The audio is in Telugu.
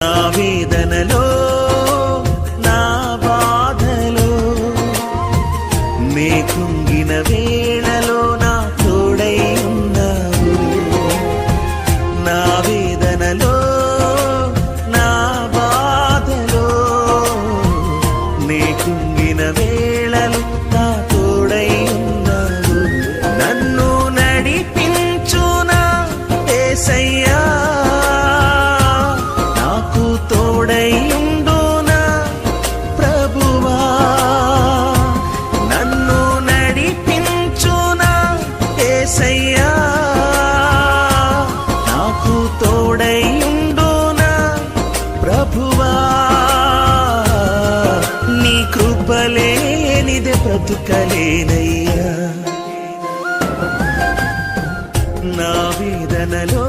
నా వేదనలో నా బాధలో నే కుంగిన వేళలో నా తోడై ఉన్నావు. నా వేదనలో నా బాధలో నే కుంగిన వేళలో నా తోడై ఉన్నావు. నన్ను నడిపించునా యేసయ్యా, తోడైయుండునా ప్రభువా. నన్ను నడిపించునా యేసయ్యా, నాకు తోడైయుండునా ప్రభువా. నీ కృపలేనిదే బ్రతుకలేనయ్యా. నా వేదనలో